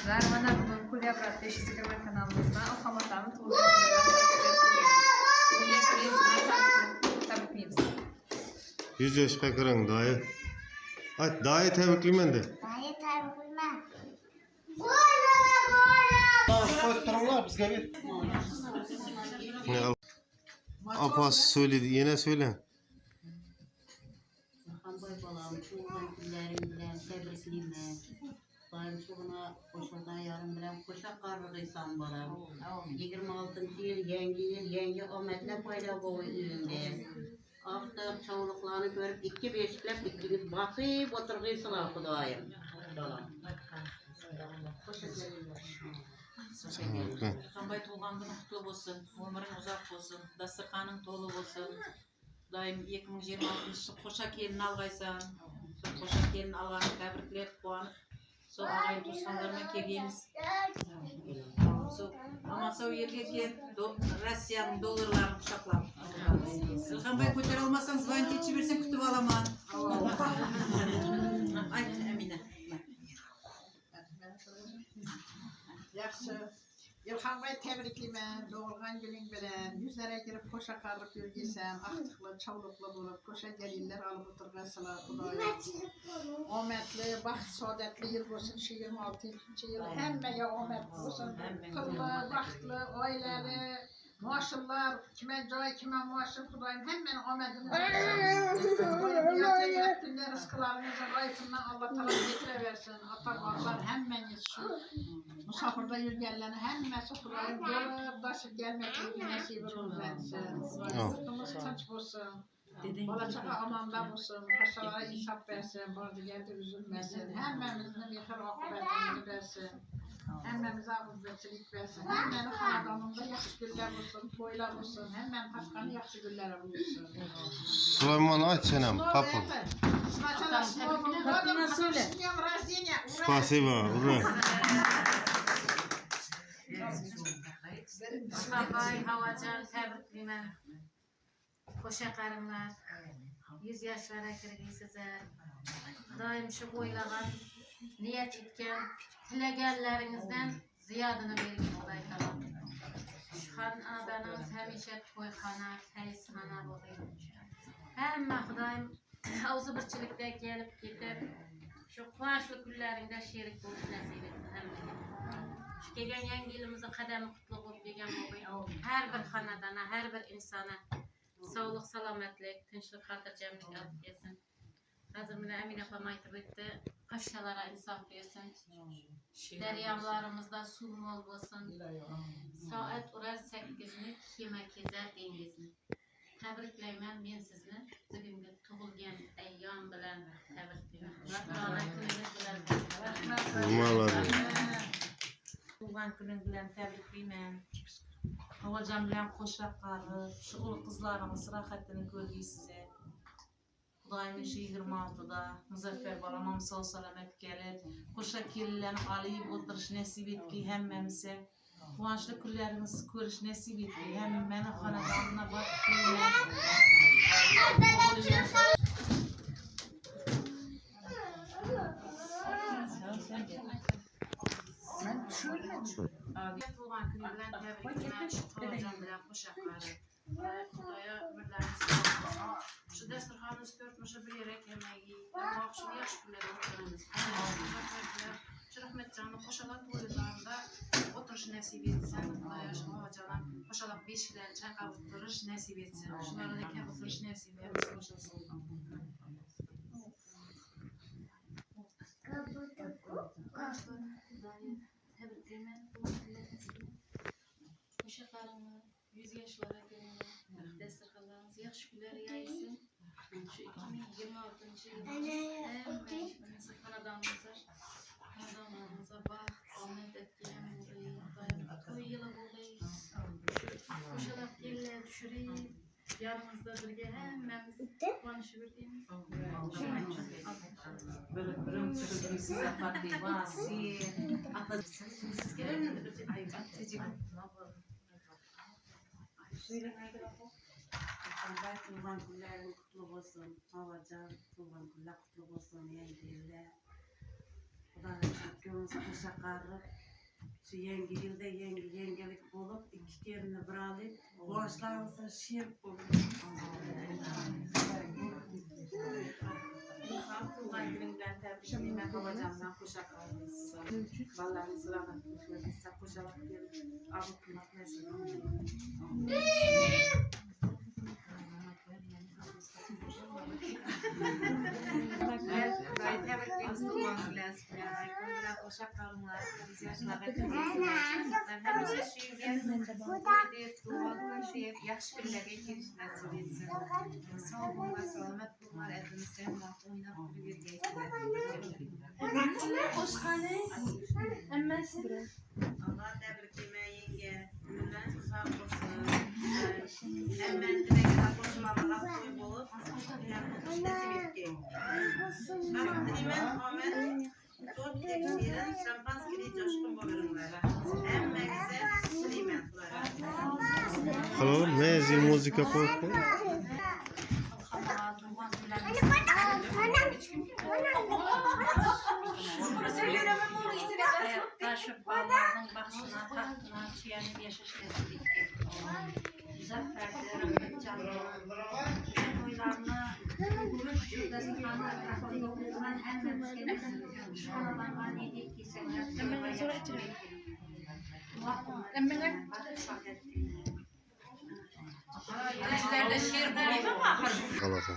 arkadaşlar. Bana bugün Kulya Bırak Teşhistikirme kanalımızda Alhamatlar'ın tuğlu tabikliyimiz. 100 yaşka kıran dayı. Ay dayı tebrikliyim de. Dayı tebrikliyim. Koyturumlar biz gel. Ne al? Apas söyledi yine söyle. Kanbay balam, çoğudan küllerim bilen, tebrikliyim. Daim çoğuna koşadan yarım bilen koşak karrıgıysan balam. 26. yıl, yenge ometle payla boğu üründe. After çoğunluklarını görüp iki beşiklep ikiniz bakıp oturgıysınlar Kudayım. Balam. Kanbay tuğğandın kutlu bolsun, ömürün uzak bolsun, dasturxanın tolu bolsun. Daim 2026 koşa kelin algaysan, koşa kelin alganı tebriklep kuanıp, so ağayın tuğsanlarına kelgemiz. Ama so yerge kel Russiyanın dolarlarını kuşaklap. Kanbay köter olmasan zvanti içi versen kütüp alaman. Ay Emine. Yaxşı. İlhan Bey tebrikliyim. Doğulgan günün bilen yüzlere girip koşa karıp yürgesem, aktıklı, çavluklu bulup koşa gelirler alıp oturgasılar. Ometli, baxt, saadetli yıl olsun, şu 26. yıl. Hemmeye ometli olsun. Kıllı, baxtlı, aileli, maaşlılar, kime joy, kime maaşı Kudayım. Hemen omedini versin. Diyete yettiğinde rızkılarınızın rayısından Allah taala getireversin. Atar hemen yetişsin. Musafirde yürüyenlerini hemen Kudayım görüp taşıp gelmek nasip versin. Sırtımız kınç olsun. Bala çaka amanda olsun. Paşalara insaf versin. Borcu geldi üzülmesin. Hemmemizin yıkır akıbetini versin. Hemmemize huzurçilik versin. Hemmenin hanadanında yaxşı güller olsun. Toylar olsun. Hemmen taşkanı yaxşı güller olsun. Süleyman aç senem kapı. Sначала слово годом, а с днем рождения. Спасибо. Ура. Kanbay, havacan, tebrikliyim. Koşa karınlar, 100 yaşlara kirgiysizler. Daim şu boylagan, niyet etken, tilegenlerinizden ziyadını vergin olay kalan. Şuhan adanız hemişe toyxana, teyzxana olayım. Hemme Kudayım, avzu birçilikte gelip gidip, şu kuvaşlı günlerinde şerik bulup nasip etsin hemme. Şu gelen yengilimizi kademi kutlu bulup degen olayım. Her bir hanadana, her bir insana sağlık, salametlik, tinçlik, hatırcamlık alıp gelsin. Hazır mı Emine Pam aytıp etti, paşalara insaf versin. Deryalarımızda su mol olsun. Saat urar 8'ni, kime kezer dengizini. Tebrikleymen ben sizni, bugünkü tuğulgen eyyam bilen tebrikleymen. Rabbana gününüz bilen Tuğan günün bilen tebrikliymen. Havacan bilen koşak karı, şu ulu kızlarımız rahatını görgeysize. Kudayımın şu 26'da Muzaffer balamam sağ salamet gelip, koşak kellerini alayıp oturuş nasip etki hemmemize. Kuvançlı külleriniz görüş nasip etki, hemmenin hanadanına bakıp Ben şöyle Tuğan günü bilen tebrikleymen, havacan bilen koşak karı. Kudaya birlerimiz şu dasturxanımız törtmüşü bir yere yemeği, akşam yaş günleri otururuz. Şu rahmetcanı koşalan toylarında oturuş nasip etsin. Kudaya şu havacalar koşalan beşiklerini çakal oturuş nasip etsin. Şunların eken oturuş nasip etsin. Koşulsun. Tebriklemen, koşa karınlar, 100 yaşlara gelin, destekleriniz yaxşı günleri yayılsın. Şu 2026 yılımız kanadanımıza bak, omet etkiyen bulayı, toy yılı bulayı, koşalak yerler düşüreyim, yanımızda birge hemmemiz konuşuverdiğimiz. Bırım sürgü size farklı vasi. Siz gelin, ay tecik. Kanbay tuğan küllerin kutlu olsun. Havacan tuğan küller kutlu olsun. Yengeyle. Kudayım Babamızı koşa karı. Şu yenge yılda yengelik bulup iki kerini bir alıp borçlarımızı şirk bulup. Tuğan gününden tebrikleyin. Babacamdan koşak karınız. Vallahi rahmet eylesin. Size koşarak gelip avutmak nasip olsun. Ben tebrikleyin. Tuğan bilen. Biraz koşak karınlar. Yüz yaşlara kırgıysınız. Ben hemşe şiirgen. Koyduğu Tuğan şey yaş birle geçiriş nasip etsin. Sağ olun ve selamet bunlar edinizden laf oynayıp bir geçsinler. Allah tebrikime yenge. Ömürden sağ olsun. Hemen direkt koşmalara koy bulup. Nasip etkin. Hemen Ahmet. Çok tekşiren şampans gibi coşkun bulurumlar. Hemmenize kıymetler. Halom, ne yazıyor müzik yapıyor? Taşı bağlarının başına tahtına çiğnenip yaşaşması bitti. Zaferlerim canlı. Oylarına şurada sıkanlar kapatıldıklarından hemen seni şu aralarına ne değil ki sen yaptın. Öğrencilerde şiir bulayım mı ahır? Kalasın.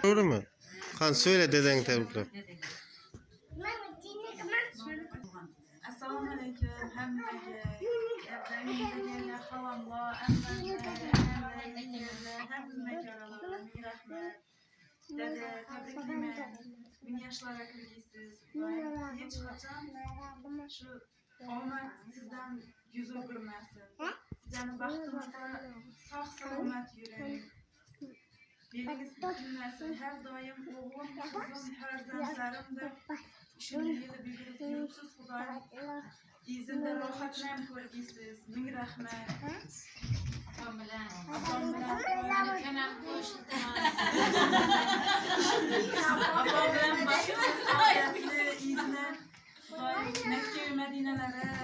Doğru mu? Kan söyle deden tebrikler. Assalamu alaikum. Hamdülillah. Evlerinde halamla, emlerinde, hepimize yaralar. Bir rahmet. Dede tebrikleme. Bin yaşlara kırgısız. Hiç kaçan şu olmak sizden yüz öldürmesin. Yani baktığınızda sağ selamet yüreğin. Biriniz bilmesin. Her daim oğlum, kızım, her zemlerimdir. Şimdi yılı bir yılsız Kudayım. İzinde rahatlayan kırgısız. Bin rahmet. Abam bilen Kenan koştu. Abam bilen başımın saadetli izine. Kudayım Mekke-i Medine'lere.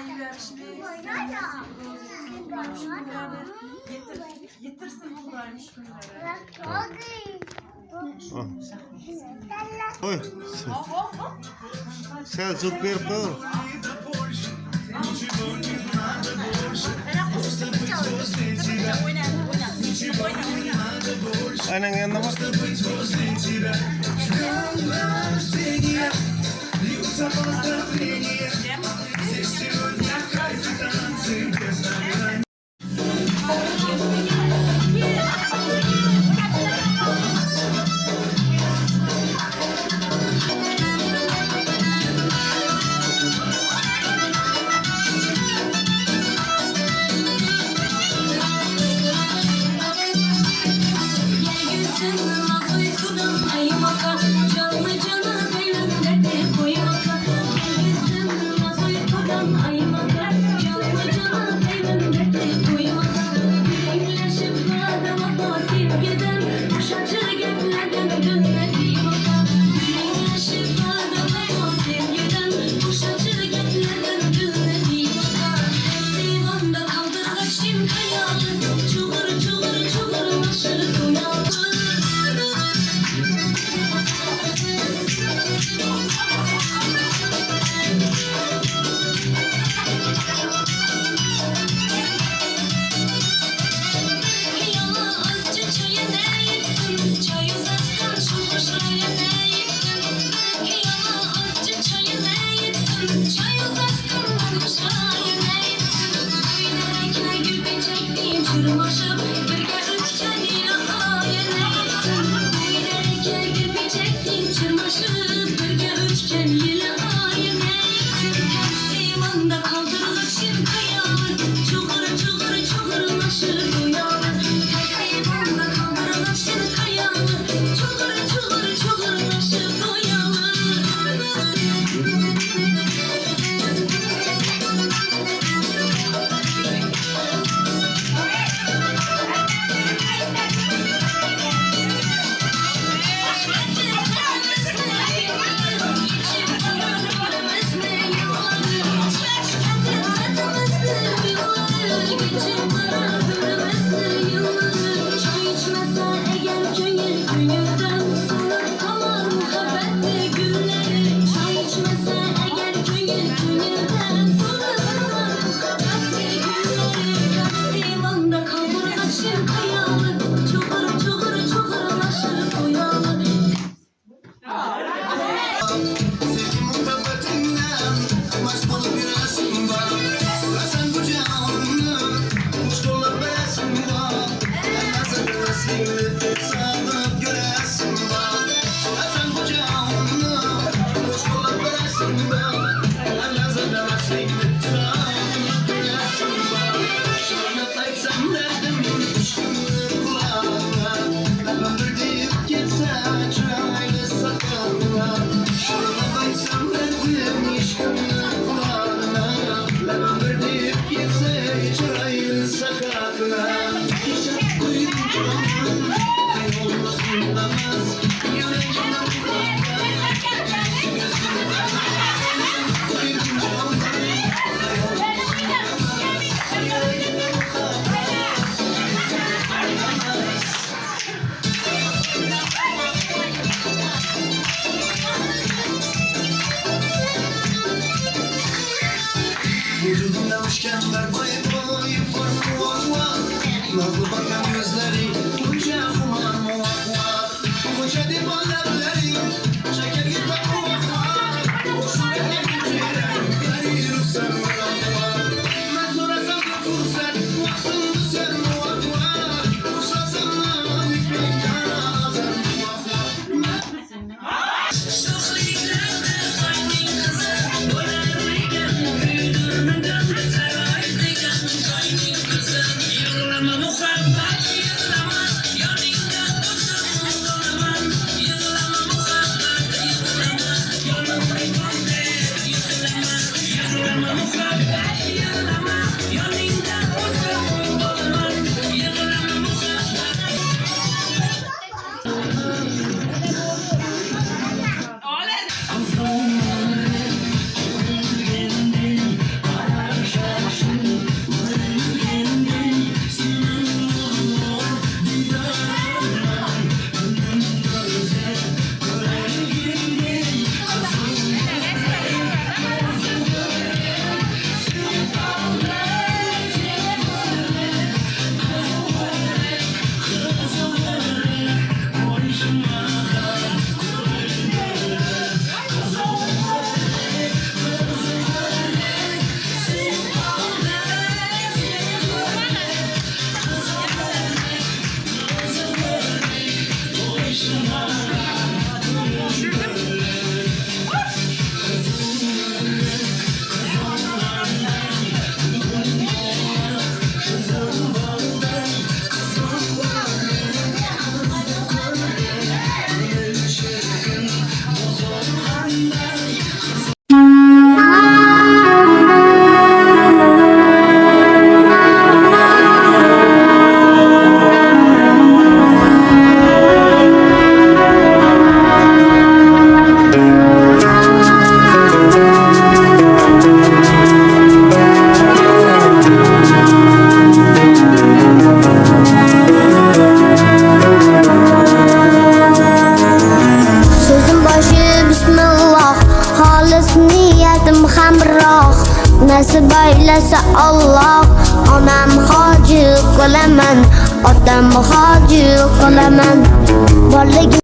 Yüverişli. Sen nasip olsun. Kudayım şu günleri yitirsin Kudayım şu günleri. Oy. Selçuk bir kıl. Aynen yanına bak. Yeryüzünün az uykudan ayı bakar, canlı canı Vücudumda müşkember boy boy formu vak vak. Nazlı bakan gözleri koca kuman vak vak. Koca divanları şeker gibi vak vak. Boşuna geleceğim gayrı sen vak vak. Ben sorasam da fırsat vaktinde sen vak vak. Uşasam da hükmet kanazan vak vak. Nasib aylasa Allah, onam hoji qilaman, otam hoji qilaman. Borligim